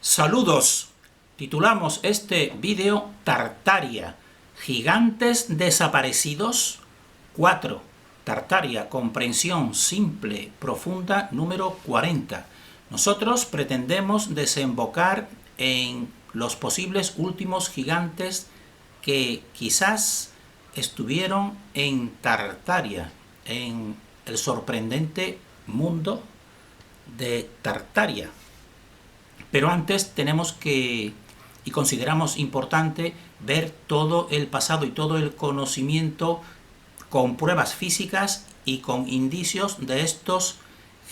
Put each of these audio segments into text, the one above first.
Saludos. Titulamos este vídeo Tartaria, gigantes desaparecidos 4. Tartaria, comprensión simple, profunda, número 40. Nosotros pretendemos desembocar en los posibles últimos gigantes que quizás estuvieron en Tartaria, en el sorprendente mundo de Tartaria. Pero antes tenemos que, y consideramos importante, ver todo el pasado y todo el conocimiento con pruebas físicas y con indicios de estos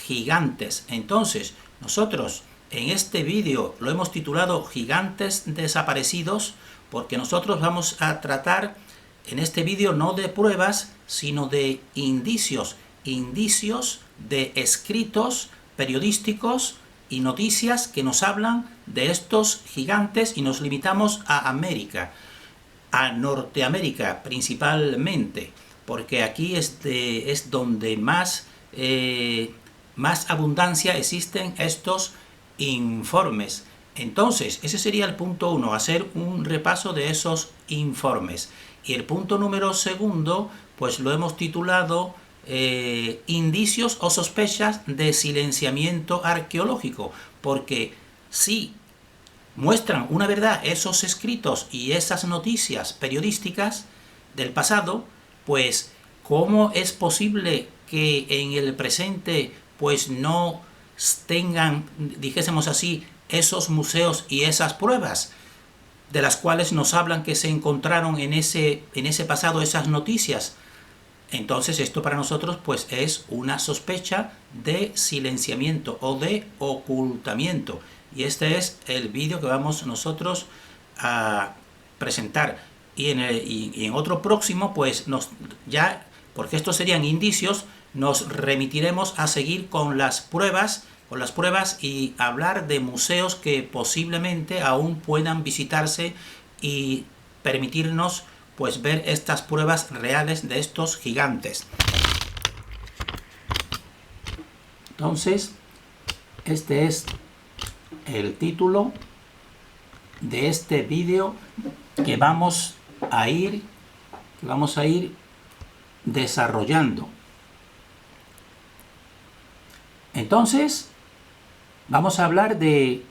gigantes. Entonces, nosotros en este vídeo lo hemos titulado Gigantes Desaparecidos, porque nosotros vamos a tratar en este vídeo no de pruebas, sino de indicios de escritos periodísticos y noticias que nos hablan de estos gigantes, y nos limitamos a América, a Norteamérica principalmente, porque aquí es donde más abundancia existen estos informes. Entonces, ese sería el punto 1, hacer un repaso de esos informes. Y el punto número 2, pues lo hemos titulado indicios o sospechas de silenciamiento arqueológico, porque si muestran una verdad esos escritos y esas noticias periodísticas del pasado, pues ¿cómo es posible que en el presente pues no tengan, dijésemos así, esos museos y esas pruebas de las cuales nos hablan que se encontraron en ese pasado esas noticias? Entonces esto para nosotros pues es una sospecha de silenciamiento o de ocultamiento, y este es el vídeo que vamos nosotros a presentar. Y en otro próximo pues porque estos serían indicios, nos remitiremos a seguir con las pruebas y hablar de museos que posiblemente aún puedan visitarse y permitirnos pues ver estas pruebas reales de estos gigantes. Entonces, este es el título de este vídeo que vamos a ir desarrollando. Entonces, vamos a hablar de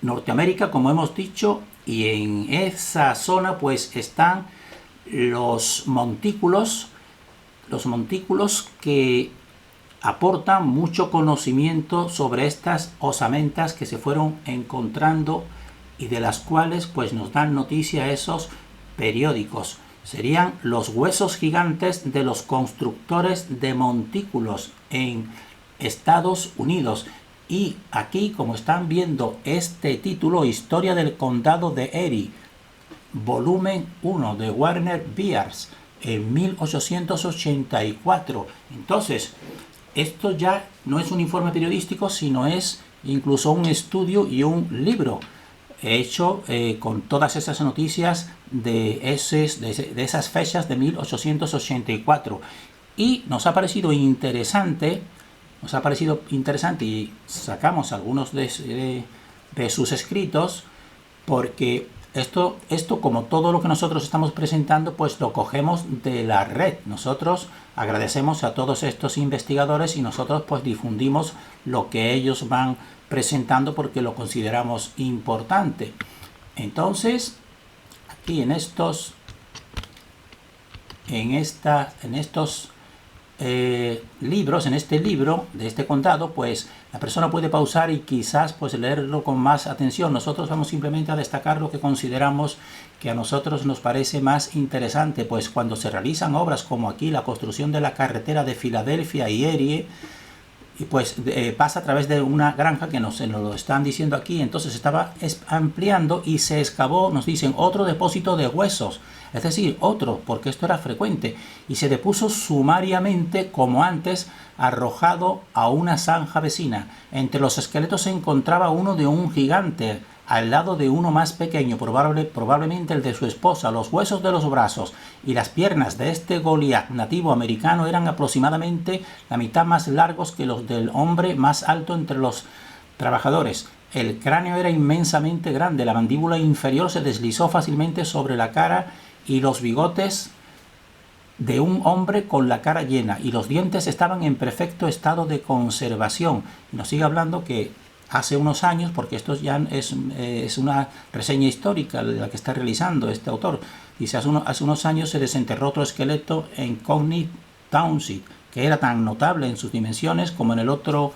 Norteamérica, como hemos dicho, y en esa zona pues están los montículos que aportan mucho conocimiento sobre estas osamentas que se fueron encontrando y de las cuales pues nos dan noticia esos periódicos. Serían los huesos gigantes de los constructores de montículos en Estados Unidos. Y aquí, como están viendo, este título, Historia del Condado de Erie, volumen 1 de Warner Bears, en 1884. Entonces, esto ya no es un informe periodístico, sino es incluso un estudio y un libro hecho con todas esas noticias de esas fechas de 1884. Y nos ha parecido interesante y sacamos algunos de sus escritos, porque esto, como todo lo que nosotros estamos presentando, pues lo cogemos de la red. Nosotros agradecemos a todos estos investigadores y nosotros pues difundimos lo que ellos van presentando porque lo consideramos importante. Entonces, aquí en estos libros, en este libro de este condado, pues la persona puede pausar y quizás pues leerlo con más atención. Nosotros vamos simplemente a destacar lo que consideramos que a nosotros nos parece más interesante, pues cuando se realizan obras como aquí la construcción de la carretera de Filadelfia y Erie, y pues pasa a través de una granja que nos lo están diciendo aquí. Entonces estaba ampliando y se excavó, nos dicen, otro depósito de huesos, es decir, otro, porque esto era frecuente, y se depuso sumariamente como antes, arrojado a una zanja vecina. Entre los esqueletos se encontraba uno de un gigante, al lado de uno más pequeño, probablemente el de su esposa. Los huesos de los brazos y las piernas de este Goliat nativo americano eran aproximadamente la mitad más largos que los del hombre más alto entre los trabajadores. El cráneo era inmensamente grande, la mandíbula inferior se deslizó fácilmente sobre la cara y los bigotes de un hombre con la cara llena, y los dientes estaban en perfecto estado de conservación. Y nos sigue hablando que hace unos años, porque esto ya es una reseña histórica la que está realizando este autor, dice, hace unos años se desenterró otro esqueleto en Cockney Township, que era tan notable en sus dimensiones como en el otro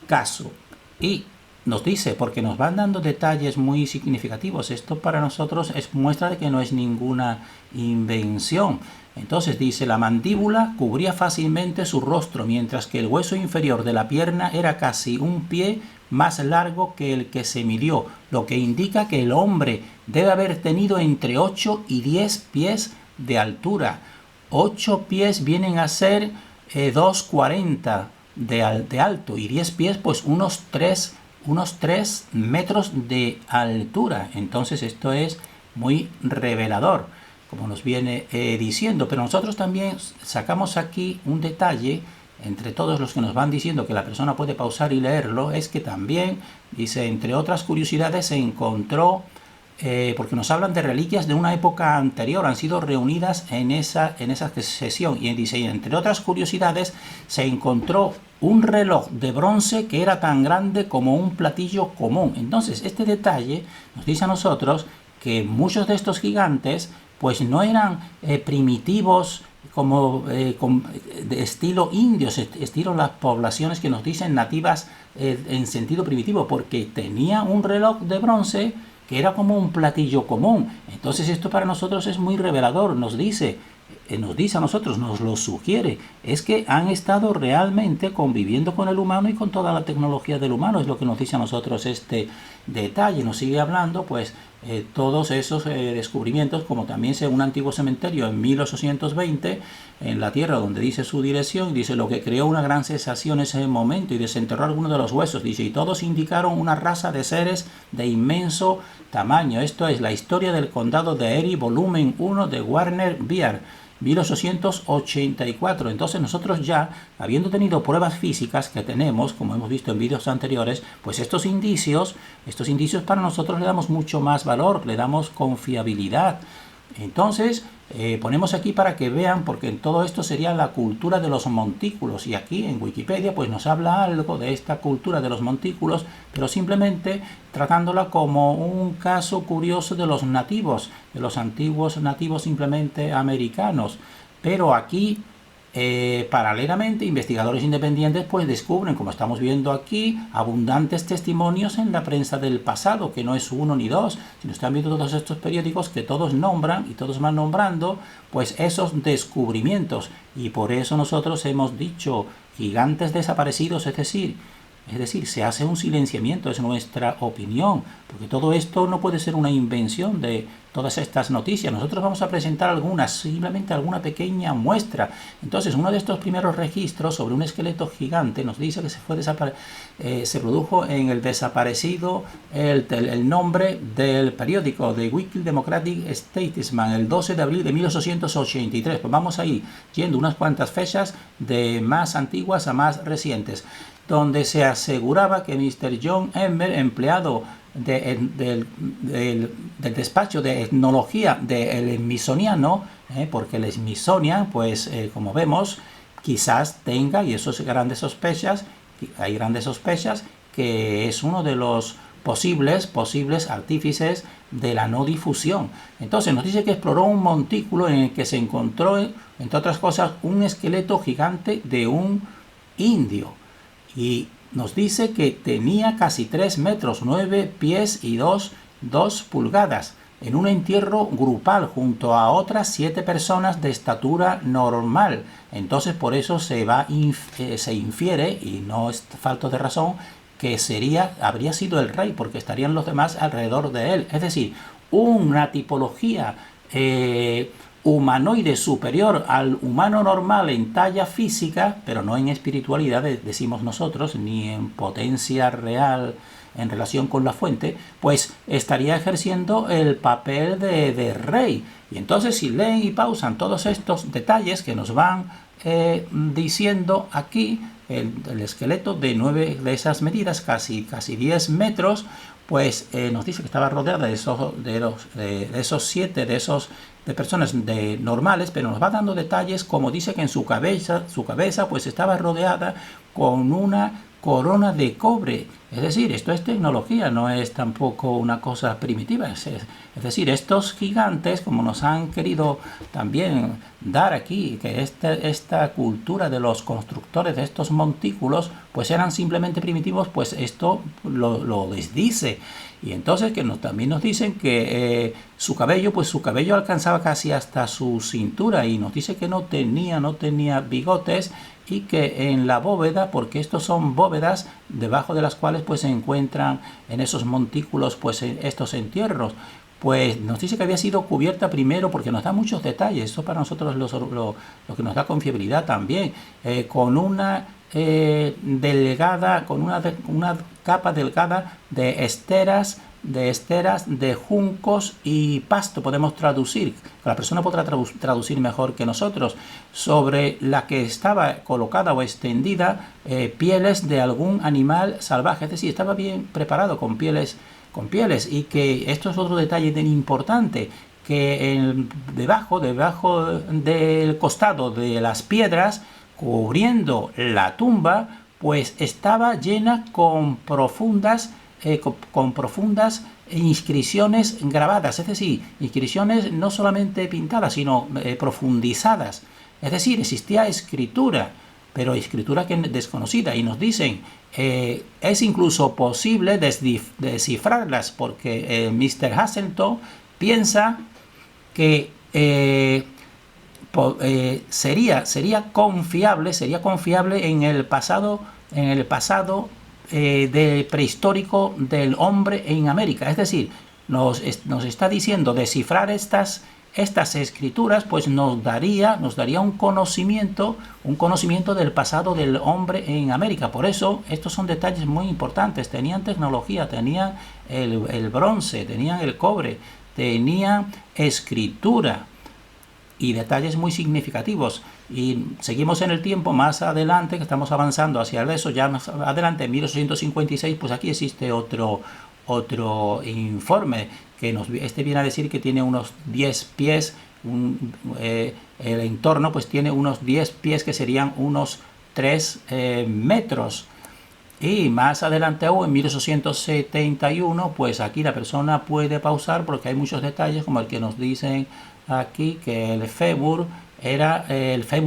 caso. Y nos dice, porque nos van dando detalles muy significativos, esto para nosotros es muestra de que no es ninguna invención. Entonces dice, la mandíbula cubría fácilmente su rostro, mientras que el hueso inferior de la pierna era casi un pie más largo que el que se midió, lo que indica que el hombre debe haber tenido entre 8 y 10 pies de altura. 8 pies vienen a ser 2,40 de alto, y 10 pies pues unos 3 metros de altura. Entonces esto es muy revelador, como nos viene diciendo. Pero nosotros también sacamos aquí un detalle, entre todos los que nos van diciendo que la persona puede pausar y leerlo, es que también, dice, entre otras curiosidades se encontró, porque nos hablan de reliquias de una época anterior, han sido reunidas en esa sesión, y dice, entre otras curiosidades se encontró un reloj de bronce que era tan grande como un platillo común. Entonces este detalle nos dice a nosotros que muchos de estos gigantes pues no eran primitivos como de estilo indios, estilo las poblaciones que nos dicen nativas en sentido primitivo, porque tenía un reloj de bronce que era como un platillo común. Entonces esto para nosotros es muy revelador, nos dice a nosotros, nos lo sugiere, es que han estado realmente conviviendo con el humano y con toda la tecnología del humano, es lo que nos dice a nosotros este detalle. Nos sigue hablando pues todos esos descubrimientos, como también según un antiguo cementerio en 1820 en la tierra, donde dice su dirección, dice, lo que creó una gran sensación ese momento y desenterró algunos de los huesos, dice, y todos indicaron una raza de seres de inmenso tamaño. Esto es la historia del condado de Erie, volumen 1 de Warner Beer, 1884. Entonces nosotros ya, habiendo tenido pruebas físicas que tenemos, como hemos visto en vídeos anteriores, pues estos indicios para nosotros le damos mucho más valor, le damos confiabilidad. Entonces ponemos aquí para que vean, porque en todo esto sería la cultura de los montículos, y aquí en Wikipedia pues nos habla algo de esta cultura de los montículos, pero simplemente tratándola como un caso curioso de los nativos, de los antiguos nativos simplemente americanos. Pero aquí paralelamente, investigadores independientes pues descubren, como estamos viendo aquí, abundantes testimonios en la prensa del pasado, que no es uno ni dos, sino están viendo todos estos periódicos que todos nombran y todos van nombrando pues esos descubrimientos. Y por eso nosotros hemos dicho gigantes desaparecidos, es decir, se hace un silenciamiento, es nuestra opinión, porque todo esto no puede ser una invención de todas estas noticias. Nosotros vamos a presentar algunas, simplemente alguna pequeña muestra. Entonces, uno de estos primeros registros sobre un esqueleto gigante nos dice que se produjo en el desaparecido, el nombre del periódico de Weekly Democratic Statesman, el 12 de abril de 1883. Pues vamos a ir yendo unas cuantas fechas de más antiguas a más recientes, donde se aseguraba que Mr. John Emmer, empleado del despacho de etnología del Smithsoniano, porque el Smithsonian, pues como vemos, quizás tenga, y eso es hay grandes sospechas, que es uno de los posibles artífices de la no difusión. Entonces nos dice que exploró un montículo en el que se encontró, entre otras cosas, un esqueleto gigante de un indio. Y nos dice que tenía casi 3 metros, 9 pies y 2 pulgadas, en un entierro grupal junto a otras 7 personas de estatura normal. Entonces por eso se infiere, y no es falto de razón, que habría sido el rey, porque estarían los demás alrededor de él. Es decir, una tipología humanoide superior al humano normal en talla física, pero no en espiritualidad, decimos nosotros, ni en potencia real en relación con la fuente, pues estaría ejerciendo el papel de rey. Y entonces, si leen y pausan todos estos detalles que nos van diciendo aquí, el esqueleto de 9 de esas medidas, casi 10 metros, pues nos dice que estaba rodeada de esos 7, de personas normales, pero nos va dando detalles, como dice que en su cabeza pues estaba rodeada con una corona de cobre. Es decir, esto es tecnología, no es tampoco una cosa primitiva. Es decir, estos gigantes, como nos han querido también dar aquí, que esta cultura de los constructores de estos montículos, pues eran simplemente primitivos, pues esto lo desdice. Y entonces también nos dicen que su cabello alcanzaba casi hasta su cintura, y nos dice que no tenía bigotes, y que en la bóveda, porque estos son bóvedas debajo de las cuales pues se encuentran en esos montículos pues estos entierros, pues nos dice que había sido cubierta primero, porque nos da muchos detalles. Eso para nosotros lo que nos da confiabilidad también, con una una capa delgada de esteras, de juncos y pasto, podemos traducir. La persona podrá traducir mejor que nosotros. Sobre la que estaba colocada o extendida pieles de algún animal salvaje, es decir, estaba bien preparado con pieles, y que esto es otro detalle tan importante, que debajo del costado de las piedras cubriendo la tumba, pues estaba llena con profundas inscripciones grabadas, es decir, inscripciones no solamente pintadas, sino profundizadas. Es decir, existía escritura, pero escritura desconocida, y nos dicen es incluso posible descifrarlas, porque Mr. Hazelton piensa que sería confiable en el pasado prehistórico del hombre en América. Es decir, nos está diciendo descifrar estas escrituras, pues nos daría un conocimiento del pasado del hombre en América. Por eso estos son detalles muy importantes. Tenían tecnología, tenían el bronce, tenían el cobre, tenían escritura y detalles muy significativos. Y seguimos en el tiempo, más adelante, que estamos avanzando hacia eso, ya más adelante, en 1856, pues aquí existe otro informe, que viene a decir que tiene unos 10 pies, el entorno pues tiene unos 10 pies, que serían unos 3 metros. Y más adelante aún, en 1871, pues aquí la persona puede pausar, porque hay muchos detalles, como el que nos dicen aquí, que el fémur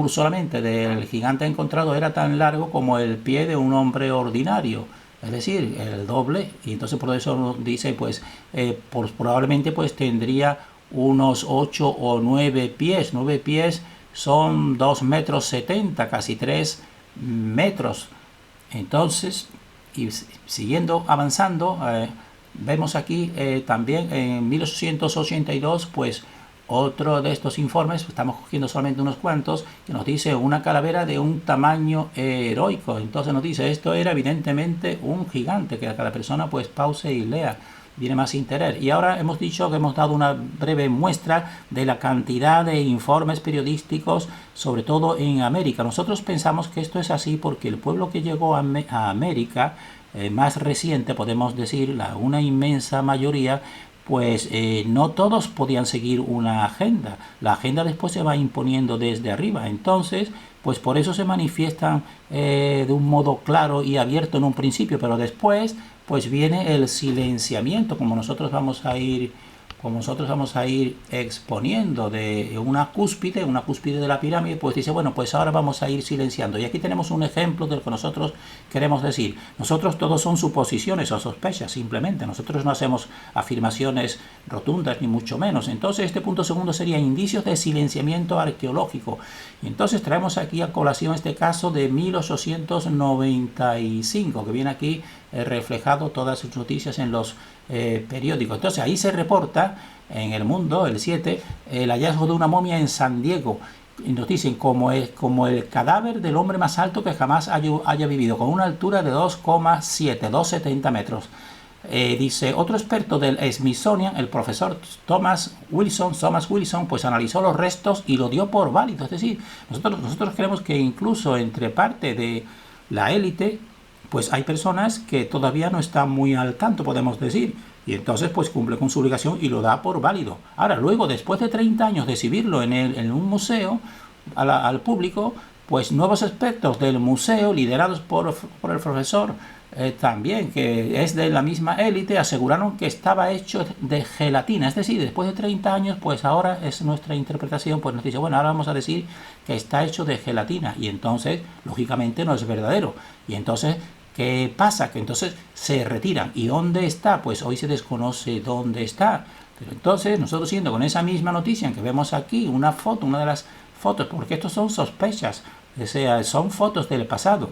solamente del gigante encontrado era tan largo como el pie de un hombre ordinario, es decir, el doble. Y entonces por eso nos dice pues probablemente pues tendría unos 8 o 9 pies. 9 pies son 2,70 metros, casi 3 metros. Entonces, y siguiendo avanzando, vemos aquí también en 1882 pues otro de estos informes, estamos cogiendo solamente unos cuantos, que nos dice una calavera de un tamaño heroico. Entonces nos dice, esto era evidentemente un gigante, que cada persona pues pause y lea, viene más interés. Y ahora hemos dicho que hemos dado una breve muestra de la cantidad de informes periodísticos, sobre todo en América. Nosotros pensamos que esto es así porque el pueblo que llegó a América, más reciente, podemos decir, una inmensa mayoría, pues no todos podían seguir una agenda. La agenda después se va imponiendo desde arriba. Entonces, pues por eso se manifiestan de un modo claro y abierto en un principio, pero después pues viene el silenciamiento, como nosotros vamos a ir exponiendo, de una cúspide de la pirámide, pues dice, bueno, pues ahora vamos a ir silenciando. Y aquí tenemos un ejemplo de lo que nosotros queremos decir. Nosotros todos son suposiciones o sospechas, simplemente. Nosotros no hacemos afirmaciones rotundas, ni mucho menos. Entonces, este punto segundo sería indicios de silenciamiento arqueológico. Y entonces traemos aquí a colación este caso de 1895, que viene aquí reflejado todas sus noticias en los periódicos. Entonces ahí se reporta en El Mundo, el 7, el hallazgo de una momia en San Diego. Y nos dicen como el cadáver del hombre más alto que jamás haya vivido, con una altura de 2,70 metros. Dice, otro experto del Smithsonian, el profesor Thomas Wilson, pues analizó los restos y lo dio por válido. Es decir, nosotros creemos que incluso entre parte de la élite, pues hay personas que todavía no están muy al tanto, podemos decir, y entonces pues cumple con su obligación y lo da por válido. Ahora, luego, después de 30 años de exhibirlo en un museo al público, pues nuevos aspectos del museo, liderados por el profesor también, que es de la misma élite, aseguraron que estaba hecho de gelatina. Es decir, después de 30 años, pues ahora es nuestra interpretación, pues nos dice, bueno, ahora vamos a decir que está hecho de gelatina. Y entonces, lógicamente, no es verdadero. Y entonces, ¿qué pasa? Que entonces se retiran. ¿Y dónde está? Pues hoy se desconoce dónde está. Pero entonces, nosotros siendo con esa misma noticia en que vemos aquí, una foto, una de las fotos, porque estos son sospechas, o sea, son fotos del pasado,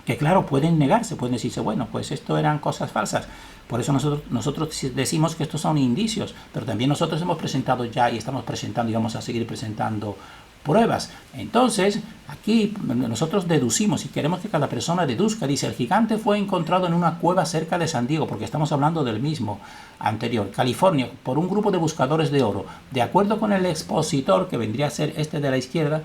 que claro, pueden negarse, pueden decirse, bueno, pues esto eran cosas falsas. Por eso nosotros decimos que estos son indicios, pero también nosotros hemos presentado ya y estamos presentando y vamos a seguir presentando pruebas. Entonces, aquí nosotros deducimos y queremos que cada persona deduzca. Dice, el gigante fue encontrado en una cueva cerca de San Diego, porque estamos hablando del mismo anterior, California, por un grupo de buscadores de oro. De acuerdo con el expositor, que vendría a ser este de la izquierda,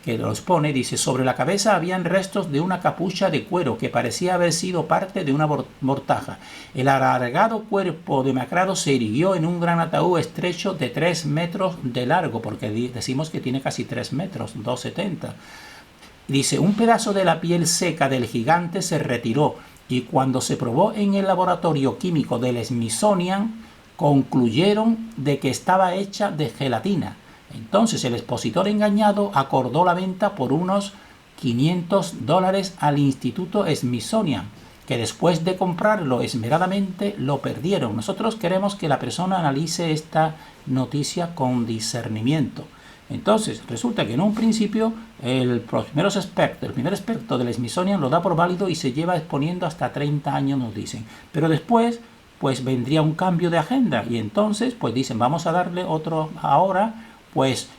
que los pone, dice, sobre la cabeza habían restos de una capucha de cuero que parecía haber sido parte de una mortaja. El alargado cuerpo demacrado se erigió en un gran ataúd estrecho de 3 metros de largo, porque decimos que tiene casi 3 metros, 2,70. Dice, un pedazo de la piel seca del gigante se retiró y cuando se probó en el laboratorio químico del Smithsonian, concluyeron de que estaba hecha de gelatina. Entonces el expositor engañado acordó la venta por unos $500 al Instituto Smithsonian, que después de comprarlo esmeradamente lo perdieron. Nosotros queremos que la persona analice esta noticia con discernimiento. Entonces, resulta que en un principio el primer experto del Smithsonian lo da por válido y se lleva exponiendo hasta 30 años, nos dicen. Pero después, pues vendría un cambio de agenda y entonces, pues dicen, vamos a darle otro ahora, pues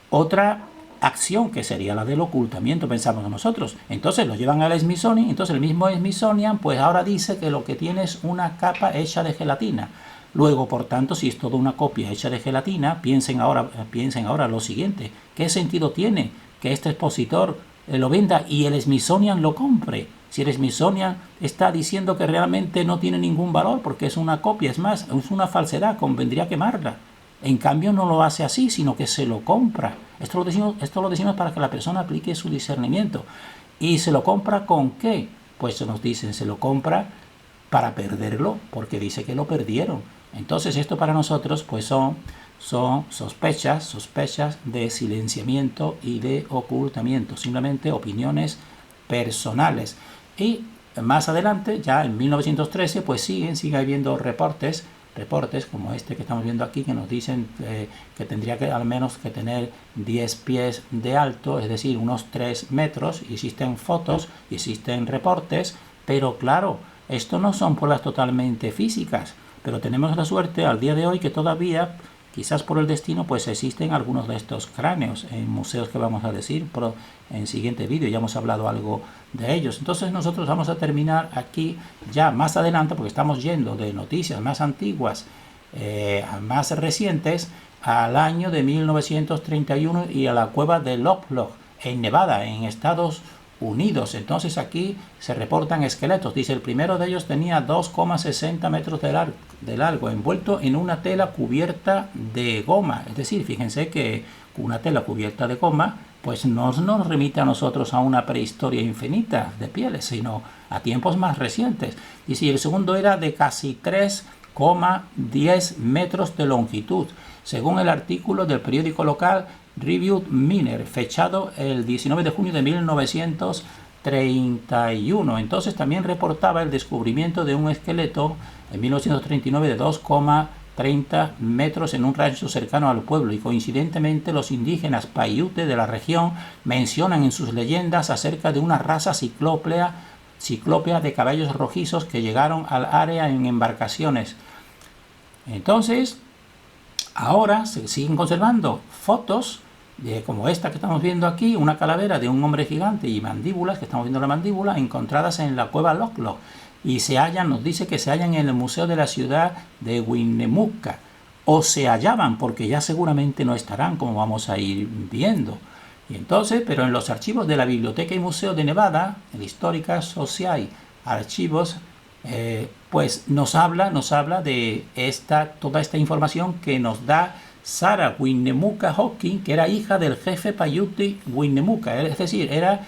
otra acción que sería la del ocultamiento, pensamos nosotros. Entonces lo llevan al Smithsonian, entonces el mismo Smithsonian, pues ahora dice que lo que tiene es una capa hecha de gelatina. Luego, por tanto, si es toda una copia hecha de gelatina, piensen ahora lo siguiente. ¿Qué sentido tiene que este expositor lo venda y el Smithsonian lo compre? Si el Smithsonian está diciendo que realmente no tiene ningún valor porque es una copia, es más, es una falsedad, convendría quemarla. En cambio no lo hace así, sino que se lo compra. Esto lo decimos para que la persona aplique su discernimiento. ¿Y se lo compra con qué? Pues nos dicen, se lo compra para perderlo, porque dice que lo perdieron. Entonces esto para nosotros pues son sospechas de silenciamiento y de ocultamiento, simplemente opiniones personales. Y más adelante, ya en 1913, pues sigue habiendo reportes como este que estamos viendo aquí, que nos dicen que tendría que al menos que tener 10 pies de alto, es decir, unos 3 metros. Existen fotos y existen reportes, pero claro, esto no son pruebas totalmente físicas, pero tenemos la suerte al día de hoy que todavía, quizás por el destino, pues existen algunos de estos cráneos en museos que vamos a decir en el siguiente vídeo, ya hemos hablado algo de ellos. Entonces nosotros vamos a terminar aquí ya más adelante, porque estamos yendo de noticias más antiguas a más recientes, al año de 1931 y a la cueva de Loch en Nevada, en Estados Unidos. Entonces aquí se reportan esqueletos. Dice, el primero de ellos tenía 2,60 metros de largo, envuelto en una tela cubierta de goma. Es decir, fíjense que una tela cubierta de goma pues no nos remite a nosotros a una prehistoria infinita de pieles, sino a tiempos más recientes. Dice, y el segundo era de casi 3,10 metros de longitud, según el artículo del periódico local Review Miner, fechado el 19 de junio de 1931. Entonces también reportaba el descubrimiento de un esqueleto en 1939 de 2,30 metros en un rancho cercano al pueblo, y coincidentemente los indígenas Paiute de la región mencionan en sus leyendas acerca de una raza ciclópea de caballos rojizos que llegaron al área en embarcaciones. Entonces, ahora se siguen conservando fotos como esta que estamos viendo aquí, una calavera de un hombre gigante y mandíbulas, que estamos viendo la mandíbula, encontradas en la cueva Loch, y nos dice que se hallan en el museo de la ciudad de Winnemucca, o se hallaban, porque ya seguramente no estarán, como vamos a ir viendo. Y entonces, pero en los archivos de la Biblioteca y Museo de Nevada, el Historical Society Archivos, pues nos habla de toda esta información que nos da Sarah Winnemucca Hawkins, que era hija del jefe Paiute Winnemucca, es decir, era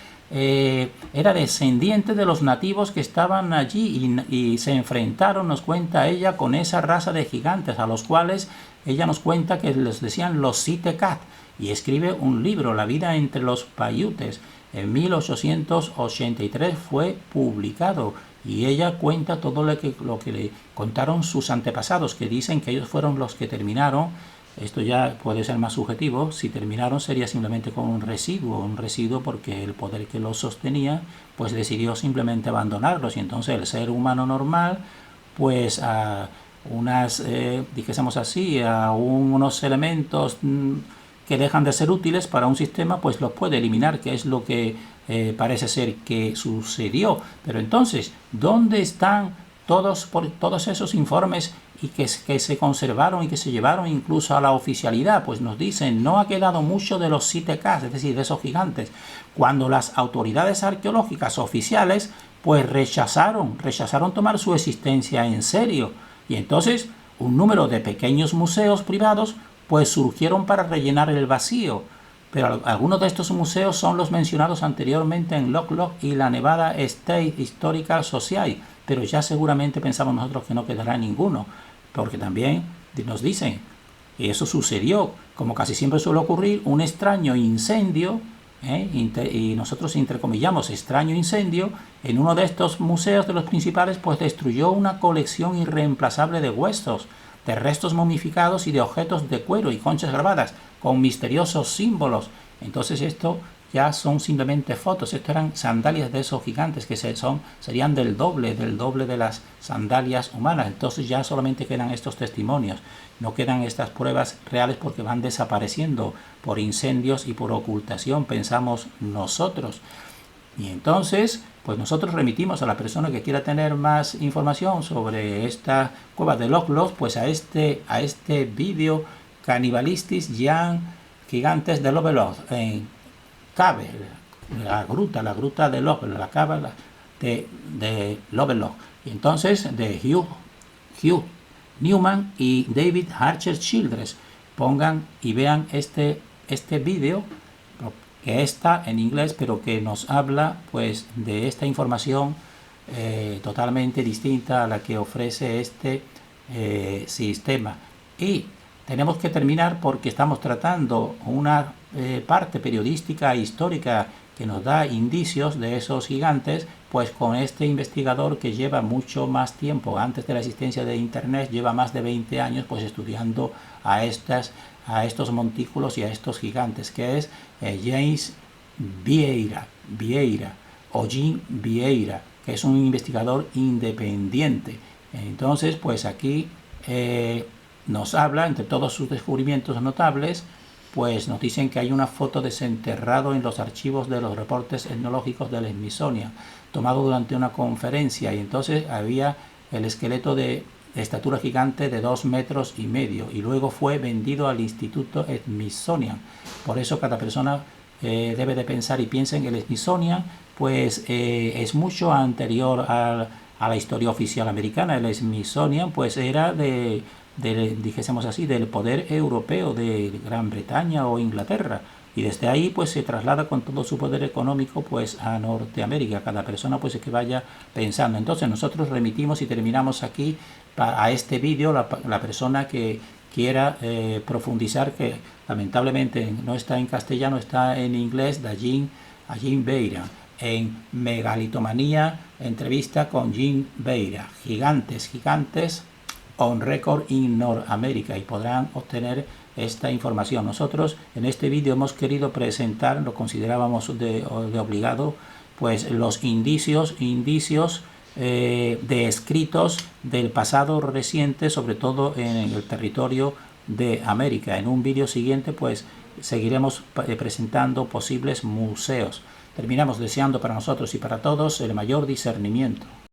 descendiente de los nativos que estaban allí y se enfrentaron, nos cuenta ella, con esa raza de gigantes a los cuales ella nos cuenta que les decían los Sitecat, y escribe un libro, La vida entre los Paiutes. En 1883 fue publicado y ella cuenta todo lo que le contaron sus antepasados, que dicen que ellos fueron los que terminaron. Esto ya puede ser más subjetivo. Si terminaron sería simplemente con un residuo porque el poder que los sostenía pues decidió simplemente abandonarlos, y entonces el ser humano normal pues a dijésemos así, a unos elementos que dejan de ser útiles para un sistema, pues los puede eliminar, que es lo que parece ser que sucedió. Pero entonces, ¿dónde están todos esos informes y que se conservaron y que se llevaron incluso a la oficialidad? Pues nos dicen, no ha quedado mucho de los Sitekás, es decir, de esos gigantes, cuando las autoridades arqueológicas oficiales pues rechazaron tomar su existencia en serio. Y entonces un número de pequeños museos privados pues surgieron para rellenar el vacío. Pero algunos de estos museos son los mencionados anteriormente en Lock y la Nevada State Historical Society, pero ya seguramente pensamos nosotros que no quedará ninguno, porque también nos dicen que eso sucedió, como casi siempre suele ocurrir, un extraño incendio, y nosotros entrecomillamos extraño incendio, en uno de estos museos de los principales, pues destruyó una colección irreemplazable de huesos, de restos momificados y de objetos de cuero y conchas grabadas con misteriosos símbolos. Entonces esto ya son simplemente fotos. Esto eran sandalias de esos gigantes que serían del doble de las sandalias humanas. Entonces ya solamente quedan estos testimonios, no quedan estas pruebas reales porque van desapareciendo por incendios y por ocultación, pensamos nosotros. Y entonces, pues nosotros remitimos a la persona que quiera tener más información sobre esta cueva de Loch, pues a este vídeo Cannibalistis Young Gigantes de Lovelock en Cave, la gruta de Lovelock, la cava de Lovelock. Y entonces de Hugh Newman y David Archer Childress. Pongan y vean este vídeo, que está en inglés, pero que nos habla pues de esta información totalmente distinta a la que ofrece este sistema. Y tenemos que terminar porque estamos tratando una parte periodística e histórica que nos da indicios de esos gigantes, pues con este investigador que lleva mucho más tiempo, antes de la existencia de Internet, lleva más de 20 años pues estudiando a estos montículos y a estos gigantes, que es James Vieira o Jim Vieira, que es un investigador independiente. Entonces, pues aquí nos habla, entre todos sus descubrimientos notables, pues nos dicen que hay una foto desenterrado en los archivos de los reportes etnológicos del Smithsonian, tomado durante una conferencia, y entonces había el esqueleto de estatura gigante de 2,5 metros, y luego fue vendido al Instituto Smithsonian. Por eso cada persona debe de pensar y piensa en el Smithsonian, pues es mucho anterior a la historia oficial americana. El Smithsonian pues era dijésemos así, del poder europeo de Gran Bretaña o Inglaterra, y desde ahí pues se traslada con todo su poder económico pues a Norteamérica. Cada persona pues es que vaya pensando. Entonces nosotros remitimos y terminamos aquí a este vídeo. La persona que quiera profundizar, que lamentablemente no está en castellano, está en inglés, de Jim Vieira, en Megalitomanía, entrevista con Jim Vieira, gigantes on record in North America, y podrán obtener esta información. Nosotros en este vídeo hemos querido presentar, lo considerábamos de obligado, pues los indicios de escritos del pasado reciente, sobre todo en el territorio de América. En un vídeo siguiente pues seguiremos presentando posibles museos. Terminamos deseando para nosotros y para todos el mayor discernimiento.